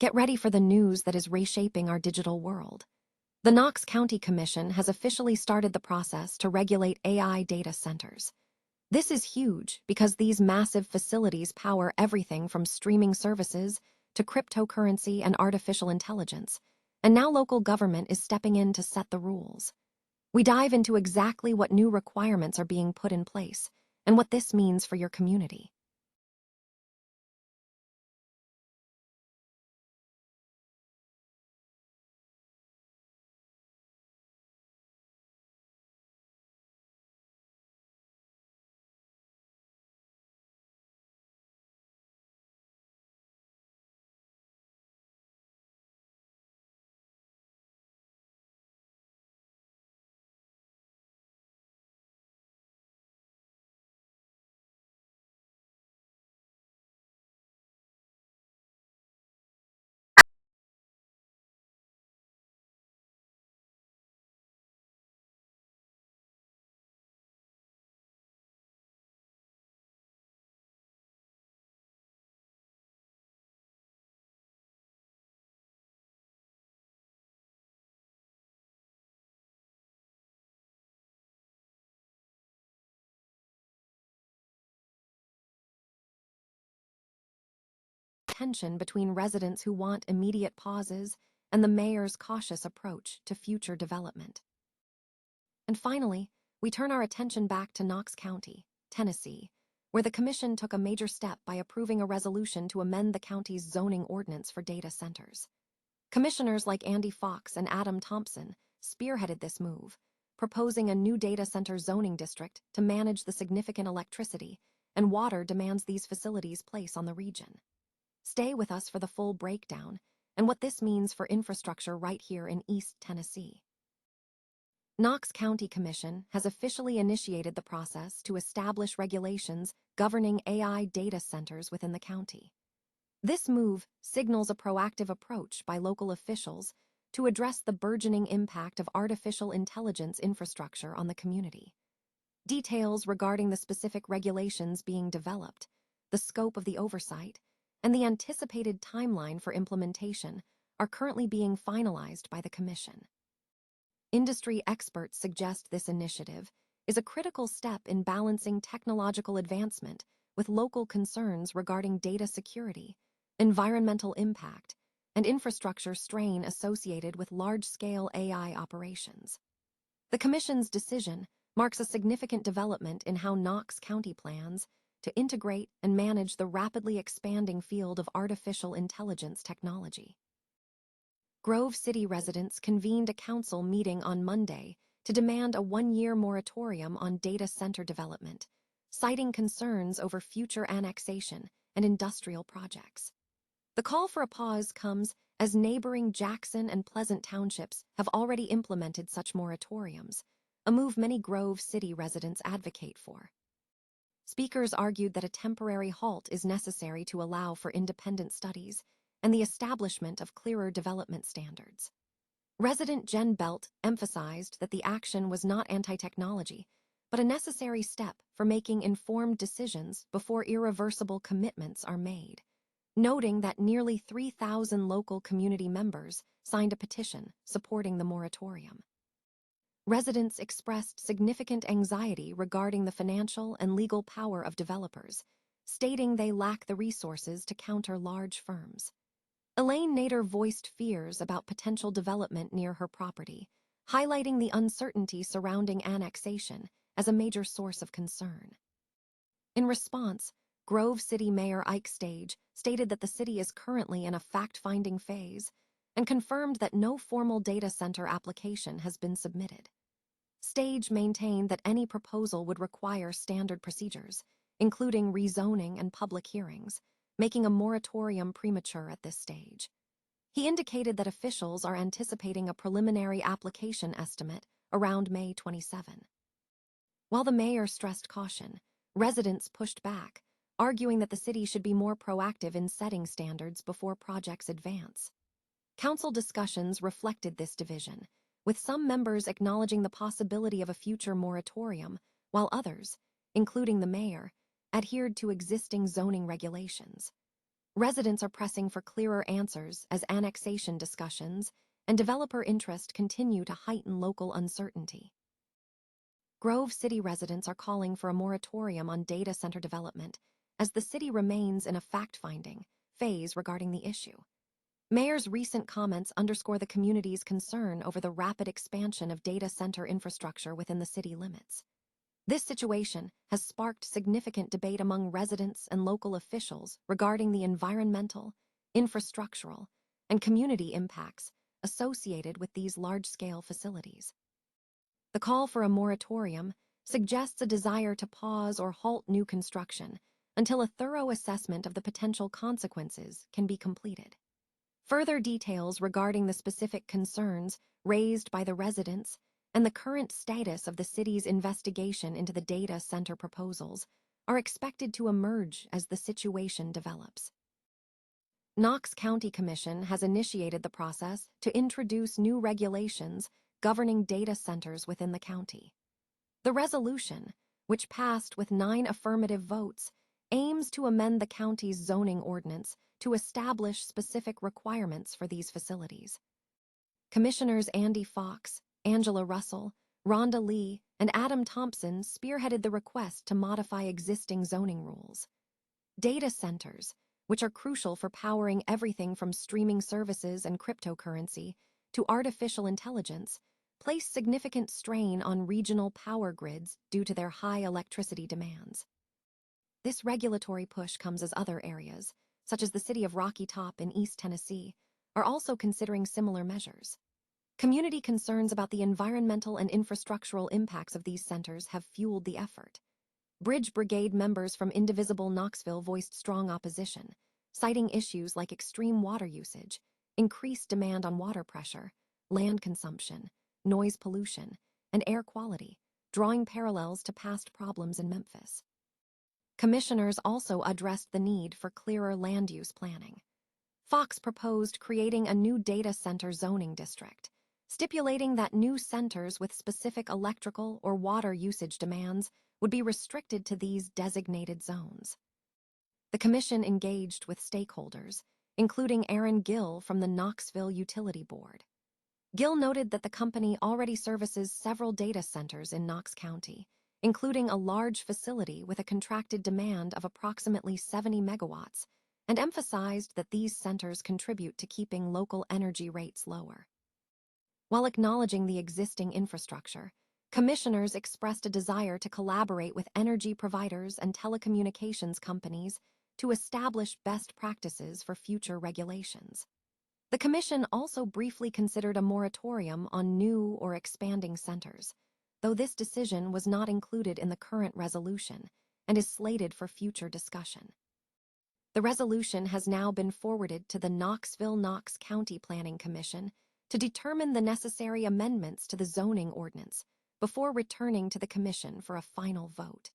Get ready for the news that is reshaping our digital world. The Knox County Commission has officially started the process to regulate AI data centers. This is huge because these massive facilities power everything from streaming services to cryptocurrency and artificial intelligence, and now local government is stepping in to set the rules. We dive into exactly what new requirements are being put in place and what this means for your community. Tension between residents who want immediate pauses and the mayor's cautious approach to future development. And finally, we turn our attention back to Knox County, Tennessee, where the commission took a major step by approving a resolution to amend the county's zoning ordinance for data centers. Commissioners like Andy Fox and Adam Thompson spearheaded this move, proposing a new data center zoning district to manage the significant electricity and water demands these facilities place on the region. Stay with us for the full breakdown and what this means for infrastructure right here in East Tennessee. Knox County Commission has officially initiated the process to establish regulations governing AI data centers within the county. This move signals a proactive approach by local officials to address the burgeoning impact of artificial intelligence infrastructure on the community. Details regarding the specific regulations being developed, the scope of the oversight, and the anticipated timeline for implementation are currently being finalized by the Commission. Industry experts suggest this initiative is a critical step in balancing technological advancement with local concerns regarding data security, environmental impact, and infrastructure strain associated with large-scale AI operations. The Commission's decision marks a significant development in how Knox County plans to integrate and manage the rapidly expanding field of artificial intelligence technology. Grove City residents convened a council meeting on Monday to demand a one-year moratorium on data center development, citing concerns over future annexation and industrial projects. The call for a pause comes as neighboring Jackson and Pleasant townships have already implemented such moratoriums, a move many Grove City residents advocate for. Speakers argued that a temporary halt is necessary to allow for independent studies and the establishment of clearer development standards. Resident Jen Belt emphasized that the action was not anti-technology, but a necessary step for making informed decisions before irreversible commitments are made, noting that nearly 3,000 local community members signed a petition supporting the moratorium. Residents expressed significant anxiety regarding the financial and legal power of developers, stating they lack the resources to counter large firms. Elaine Nader voiced fears about potential development near her property, highlighting the uncertainty surrounding annexation as a major source of concern. In response, Grove City Mayor Ike Stage stated that the city is currently in a fact-finding phase and confirmed that no formal data center application has been submitted. Stage maintained that any proposal would require standard procedures, including rezoning and public hearings, making a moratorium premature at this stage. He indicated that officials are anticipating a preliminary application estimate around May 27. While the mayor stressed caution, residents pushed back, arguing that the city should be more proactive in setting standards before projects advance. Council discussions reflected this division, with some members acknowledging the possibility of a future moratorium, while others, including the mayor, adhered to existing zoning regulations. Residents are pressing for clearer answers as annexation discussions and developer interest continue to heighten local uncertainty. Grove City residents are calling for a moratorium on data center development as the city remains in a fact-finding phase regarding the issue. Mayor's recent comments underscore the community's concern over the rapid expansion of data center infrastructure within the city limits. This situation has sparked significant debate among residents and local officials regarding the environmental, infrastructural, and community impacts associated with these large-scale facilities. The call for a moratorium suggests a desire to pause or halt new construction until a thorough assessment of the potential consequences can be completed. Further details regarding the specific concerns raised by the residents and the current status of the city's investigation into the data center proposals are expected to emerge as the situation develops. Knox County Commission has initiated the process to introduce new regulations governing data centers within the county. The resolution, which passed with 9 affirmative votes, aims to amend the county's zoning ordinance to establish specific requirements for these facilities. Commissioners Andy Fox, Angela Russell, Rhonda Lee, and Adam Thompson spearheaded the request to modify existing zoning rules. Data centers, which are crucial for powering everything from streaming services and cryptocurrency to artificial intelligence, place significant strain on regional power grids due to their high electricity demands. This regulatory push comes as other areas, such as the city of Rocky Top in East Tennessee, are also considering similar measures. Community concerns about the environmental and infrastructural impacts of these centers have fueled the effort. Bridge Brigade members from indivisible Knoxville voiced strong opposition, citing issues like extreme water usage, increased demand on water pressure, land consumption, noise pollution, and air quality, drawing parallels to past problems in Memphis. Commissioners also addressed the need for clearer land use planning. Fox proposed creating a new data center zoning district, stipulating that new centers with specific electrical or water usage demands would be restricted to these designated zones. The commission engaged with stakeholders, including Aaron Gill from the Knoxville Utility Board. Gill noted that the company already services several data centers in Knox County, including a large facility with a contracted demand of approximately 70 megawatts, and emphasized that these centers contribute to keeping local energy rates lower. While acknowledging the existing infrastructure, commissioners expressed a desire to collaborate with energy providers and telecommunications companies to establish best practices for future regulations. The commission also briefly considered a moratorium on new or expanding centers, though this decision was not included in the current resolution and is slated for future discussion. The resolution has now been forwarded to the Knox County Planning Commission to determine the necessary amendments to the zoning ordinance before returning to the commission for a final vote.